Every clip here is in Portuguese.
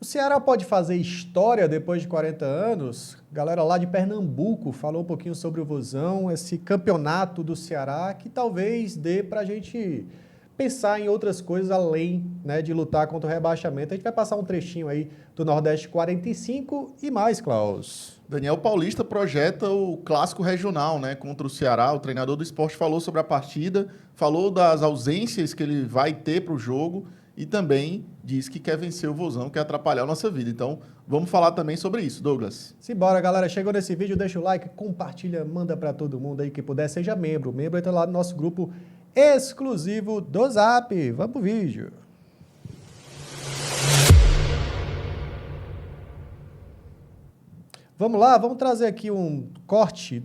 Ceará pode fazer história depois de 40 anos? Galera lá de Pernambuco falou um pouquinho sobre o Vozão, esse campeonato do Ceará, que talvez dê para a gente pensar em outras coisas além, né, de lutar contra o rebaixamento. A gente vai passar um trechinho aí do Nordeste 45 e mais, Klaus. Daniel Paulista projeta o clássico regional, né, contra o Ceará. O treinador do esporte falou sobre a partida, falou das ausências que ele vai ter para o jogo e também diz que quer vencer o Vozão, quer atrapalhar a nossa vida. Então, vamos falar também sobre isso, Douglas. Simbora, galera. Chegou nesse vídeo, deixa o like, compartilha, manda para todo mundo aí que puder, seja membro. Membro entra lá no nosso grupo exclusivo do Zap. Vamos pro vídeo. Vamos lá, vamos trazer aqui um corte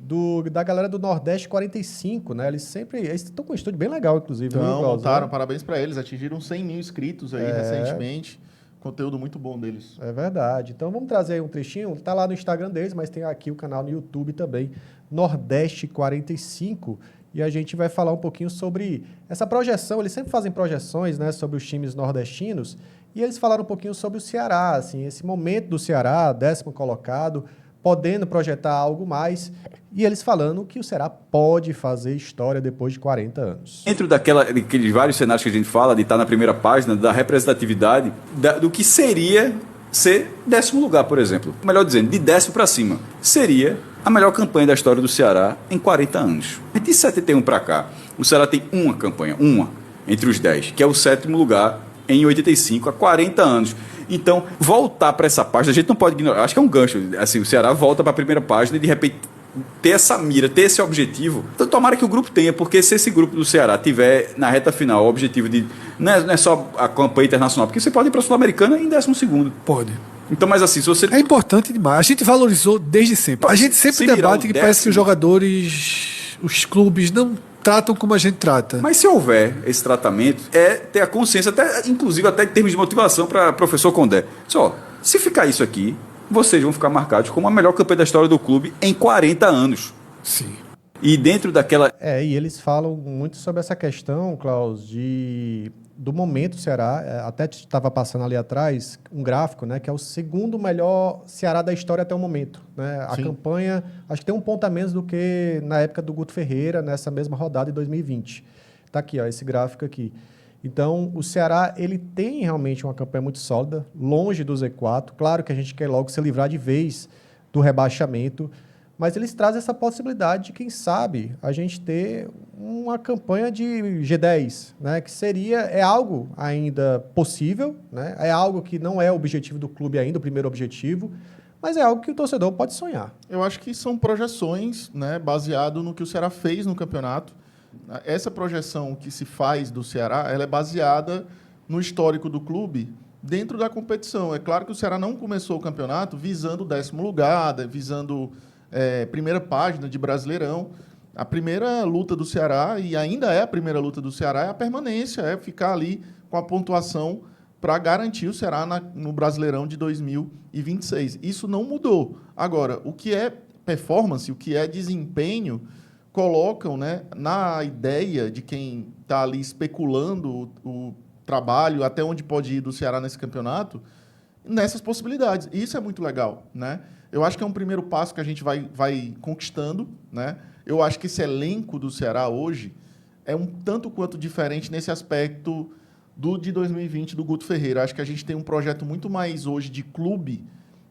da galera do Nordeste 45, né? Eles estão com um estúdio bem legal, inclusive. Então, montaram, parabéns para eles, atingiram 100 mil inscritos aí recentemente. Conteúdo muito bom deles. É verdade. Então vamos trazer aí um trechinho, tá lá no Instagram deles, mas tem aqui o canal no YouTube também, Nordeste 45, e a gente vai falar um pouquinho sobre essa projeção. Eles sempre fazem projeções, né, sobre os times nordestinos, e eles falaram um pouquinho sobre o Ceará, assim, esse momento do Ceará, 10º colocado, podendo projetar algo mais, e eles falando que o Ceará pode fazer história depois de 40 anos. Dentro daqueles vários cenários que a gente fala, de estar na primeira página, da representatividade, do que seria ser 10º lugar, por exemplo. Melhor dizendo, de 10º para cima. Seria a melhor campanha da história do Ceará em 40 anos. De 71 para cá, o Ceará tem uma campanha, entre os 10, que é o 7º lugar em 85, há 40 anos. Então, voltar para essa página, a gente não pode ignorar. Acho que é um gancho. Assim, o Ceará volta para a primeira página e, de repente, ter essa mira, ter esse objetivo. Então, tomara que o grupo tenha, porque se esse grupo do Ceará tiver, na reta final, o objetivo de... Não é só a campanha internacional, porque você pode ir para a Sul-Americana em 12º. Pode. Então, mas assim, se você... É importante demais. A gente valorizou desde sempre. A gente sempre debate que parece que os jogadores, os clubes, não tratam como a gente trata. Mas se houver esse tratamento, é ter a consciência, até, inclusive até em termos de motivação para o professor Condé. Só, se ficar isso aqui, vocês vão ficar marcados como a melhor campanha da história do clube em 40 anos. Sim. E dentro daquela... E eles falam muito sobre essa questão, Klaus, do momento do Ceará. Até estava passando ali atrás um gráfico, né, que é o 2º melhor Ceará da história até o momento. Né? A campanha, acho que tem um ponto a menos do que na época do Guto Ferreira, nessa mesma rodada de 2020. Está aqui, ó, esse gráfico aqui. Então, o Ceará, ele tem realmente uma campanha muito sólida, longe do Z4. Claro que a gente quer logo se livrar de vez do rebaixamento, mas eles trazem essa possibilidade de, quem sabe, a gente ter uma campanha de G10, né, que é algo ainda possível, né, é algo que não é o objetivo do clube ainda, o primeiro objetivo, mas é algo que o torcedor pode sonhar. Eu acho que são projeções, né, baseado no que o Ceará fez no campeonato. Essa projeção que se faz do Ceará, ela é baseada no histórico do clube dentro da competição. É claro que o Ceará não começou o campeonato visando o 10º lugar, visando primeira página de Brasileirão. A primeira luta do Ceará, e ainda é a primeira luta do Ceará, é a permanência, é ficar ali com a pontuação para garantir o Ceará no Brasileirão de 2026. Isso não mudou. Agora, o que é performance, o que é desempenho, colocam, né, na ideia de quem está ali especulando o trabalho, até onde pode ir do Ceará nesse campeonato, nessas possibilidades. E isso é muito legal, né? Eu acho que é um primeiro passo que a gente vai conquistando, né? Eu acho que esse elenco do Ceará hoje é um tanto quanto diferente nesse aspecto de 2020 do Guto Ferreira. Acho que a gente tem um projeto muito mais hoje de clube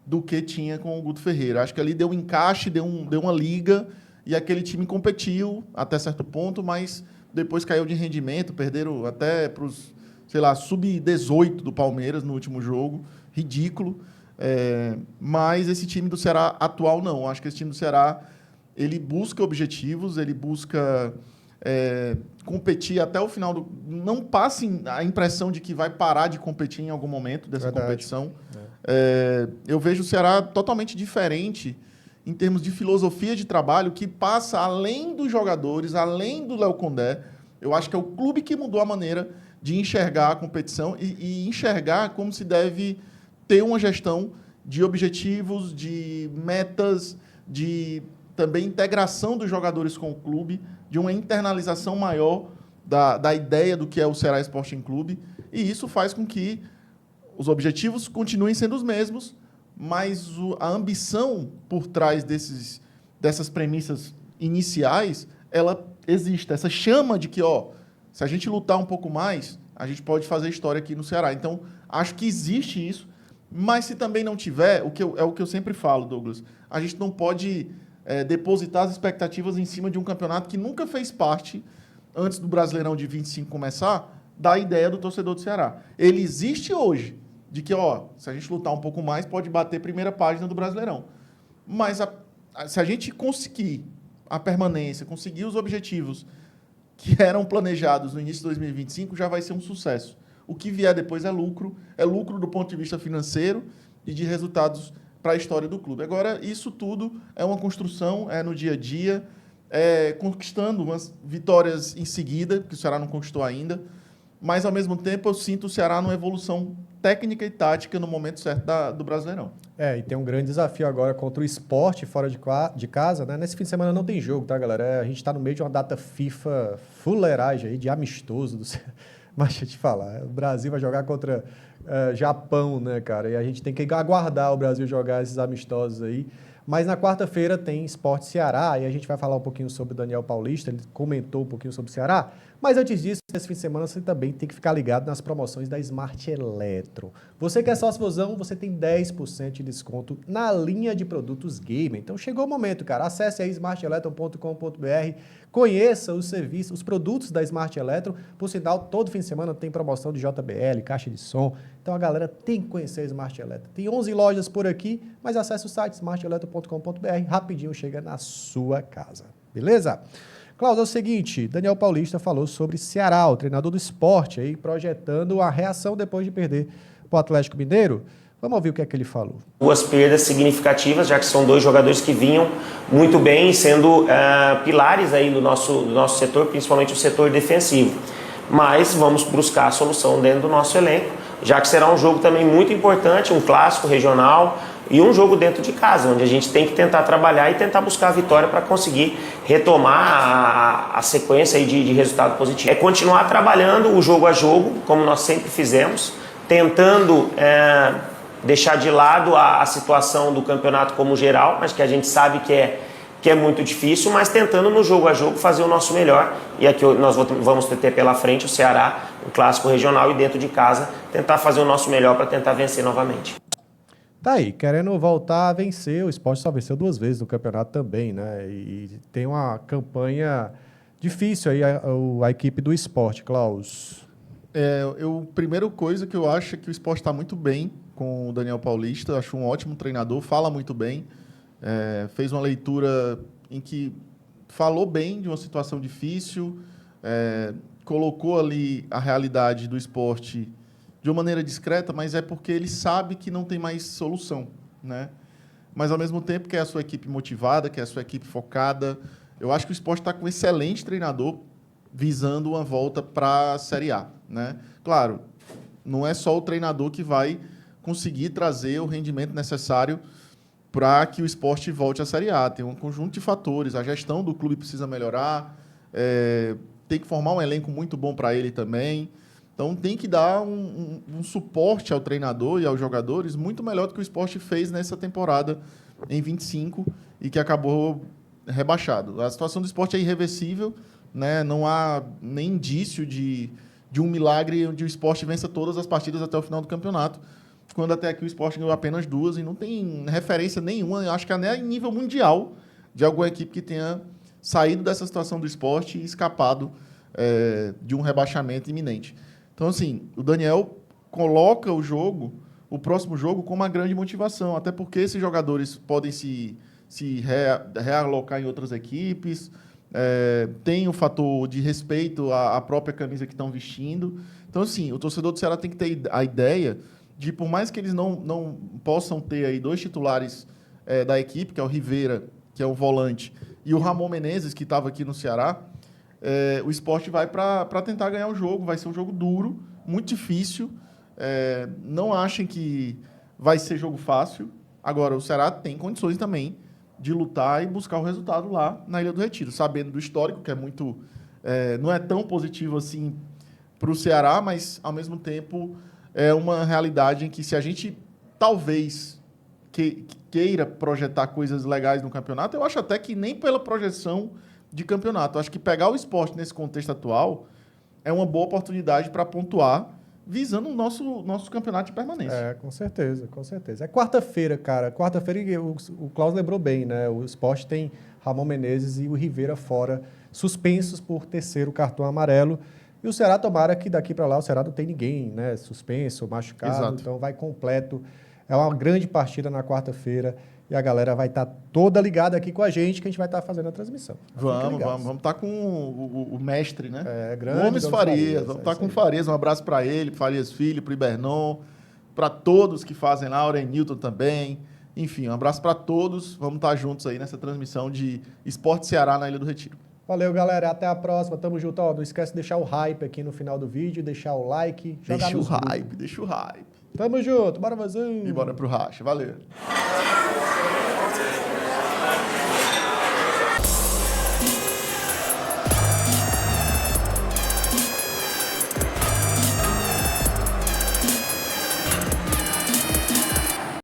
do que tinha com o Guto Ferreira. Acho que ali deu um encaixe, deu uma liga, e aquele time competiu até certo ponto, mas depois caiu de rendimento, perderam até para os, sub-18 do Palmeiras no último jogo. Ridículo. Mas esse time do Ceará atual não. Acho que esse time do Ceará, ele busca objetivos, ele busca competir até o final. Não passe a impressão de que vai parar de competir em algum momento dessa competição. Eu vejo o Ceará totalmente diferente em termos de filosofia de trabalho, que passa além dos jogadores, além do Léo Condé. Eu acho que é o clube que mudou a maneira de enxergar a competição e enxergar como se deve ter uma gestão de objetivos, de metas, de também integração dos jogadores com o clube, de uma internalização maior da ideia do que é o Ceará Sporting Clube. E isso faz com que os objetivos continuem sendo os mesmos, mas a ambição por trás dessas premissas iniciais, ela existe. Essa chama de que, se a gente lutar um pouco mais, a gente pode fazer história aqui no Ceará. Então, acho que existe isso, mas se também não tiver, é o que eu sempre falo, Douglas, a gente não pode depositar as expectativas em cima de um campeonato que nunca fez parte, antes do Brasileirão de 25 começar, da ideia do torcedor do Ceará. Ele existe hoje, de que, se a gente lutar um pouco mais, pode bater primeira página do Brasileirão. Mas se a gente conseguir a permanência, conseguir os objetivos que eram planejados no início de 2025, já vai ser um sucesso. O que vier depois é lucro do ponto de vista financeiro e de resultados para a história do clube. Agora, isso tudo é uma construção, é no dia a dia, conquistando umas vitórias em seguida, que o Ceará não conquistou ainda, mas, ao mesmo tempo, eu sinto o Ceará numa evolução técnica e tática no momento certo do Brasileirão. E tem um grande desafio agora contra o Sport fora de casa, né? Nesse fim de semana não tem jogo, tá, galera? A gente está no meio de uma data FIFA fuleiragem aí, de amistoso. Mas deixa eu te falar, o Brasil vai jogar contra Japão, né, cara? E a gente tem que aguardar o Brasil jogar esses amistosos aí. Mas na quarta-feira tem Sport Ceará, e a gente vai falar um pouquinho sobre o Daniel Paulista, ele comentou um pouquinho sobre o Ceará. Mas antes disso, nesse fim de semana, você também tem que ficar ligado nas promoções da Smart Eletro. Você que é sócio-vozão, você tem 10% de desconto na linha de produtos gamer. Então chegou o momento, cara. Acesse aí smarteletro.com.br, conheça os serviços, os produtos da Smart Eletro. Por sinal, todo fim de semana tem promoção de JBL, caixa de som. Então a galera tem que conhecer a Smart Eletro. Tem 11 lojas por aqui, mas acesse o site smarteletro.com.br, rapidinho chega na sua casa. Beleza? Cláudio, é o seguinte, Daniel Paulista falou sobre Ceará, o treinador do Sport, aí projetando a reação depois de perder para o Atlético Mineiro. Vamos ouvir o que é que ele falou. 2 perdas significativas, já que são 2 jogadores que vinham muito bem, sendo pilares aí do nosso setor, principalmente o setor defensivo. Mas vamos buscar a solução dentro do nosso elenco, já que será um jogo também muito importante, um clássico regional e um jogo dentro de casa, onde a gente tem que tentar trabalhar e tentar buscar a vitória para conseguir retomar a sequência aí de resultado positivo. É continuar trabalhando o jogo a jogo, como nós sempre fizemos, tentando deixar de lado a situação do campeonato como geral, mas que a gente sabe que é muito difícil, mas tentando no jogo a jogo fazer o nosso melhor. E aqui nós vamos ter pela frente o Ceará, um clássico regional, e dentro de casa tentar fazer o nosso melhor para tentar vencer novamente. Tá aí, querendo voltar a vencer, o Sport só venceu 2 vezes no campeonato também, né? E tem uma campanha difícil aí a equipe do Sport, Klaus. Primeira coisa que eu acho é que o Sport está muito bem com o Daniel Paulista, acho um ótimo treinador, fala muito bem, fez uma leitura em que falou bem de uma situação difícil, colocou ali a realidade do Sport de uma maneira discreta, mas é porque ele sabe que não tem mais solução, né? Mas, ao mesmo tempo, que é a sua equipe motivada, que é a sua equipe focada. Eu acho que o Sport está com um excelente treinador visando uma volta para a Série A, né? Claro, não é só o treinador que vai conseguir trazer o rendimento necessário para que o Sport volte à Série A. Tem um conjunto de fatores. A gestão do clube precisa melhorar, tem que formar um elenco muito bom para ele também. Então, tem que dar um suporte ao treinador e aos jogadores muito melhor do que o Sport fez nessa temporada em 25 e que acabou rebaixado. A situação do Sport é irreversível, né? Não há nem indício de um milagre onde o Sport vença todas as partidas até o final do campeonato, quando até aqui o Sport ganhou apenas 2 e não tem referência nenhuma, acho que até em nível mundial, de alguma equipe que tenha saído dessa situação do Sport e escapado de um rebaixamento iminente. Então, assim, o Daniel coloca o próximo jogo, com uma grande motivação, até porque esses jogadores podem se realocar em outras equipes, tem o fator de respeito à própria camisa que estão vestindo. Então, assim, o torcedor do Ceará tem que ter a ideia de, por mais que eles não possam ter aí 2 titulares da equipe, que é o Rivera, que é o volante, e o Ramon Menezes, que estava aqui no Ceará, o Sport vai para tentar ganhar o jogo. Vai ser um jogo duro, muito difícil. Não achem que vai ser jogo fácil. Agora, o Ceará tem condições também de lutar e buscar o resultado lá na Ilha do Retiro, sabendo do histórico, que é muito, não é tão positivo assim para o Ceará, mas, ao mesmo tempo, é uma realidade em que se a gente talvez queira projetar coisas legais no campeonato, eu acho até que nem pela projeção de campeonato. Eu acho que pegar o Sport nesse contexto atual é uma boa oportunidade para pontuar, visando o nosso campeonato de permanência. Com certeza, com certeza. É quarta-feira, cara. Quarta-feira, o Klaus lembrou bem, né? O Sport tem Ramon Menezes e o Rivera fora, suspensos por terceiro cartão amarelo. E o Ceará, tomara que daqui para lá o Ceará não tem ninguém, né? Suspenso, machucado. Exato. Então vai completo. É uma grande partida na quarta-feira. E a galera vai estar toda ligada aqui com a gente, que a gente vai estar fazendo a transmissão. Vamos estar com o mestre, né? Grande Gomes Farias. Vamos estar com o Farias. Um abraço para ele, Farias Filho, para o Ibernon, para todos que fazem lá, o Newton também. Enfim, um abraço para todos. Vamos estar juntos aí nessa transmissão de Sport Ceará na Ilha do Retiro. Valeu, galera. Até a próxima. Tamo junto. Ó, não esquece de deixar o hype aqui no final do vídeo, deixar o like. Deixa o hype. Tamo junto. Bora, Vazão. E bora pro racha. Valeu.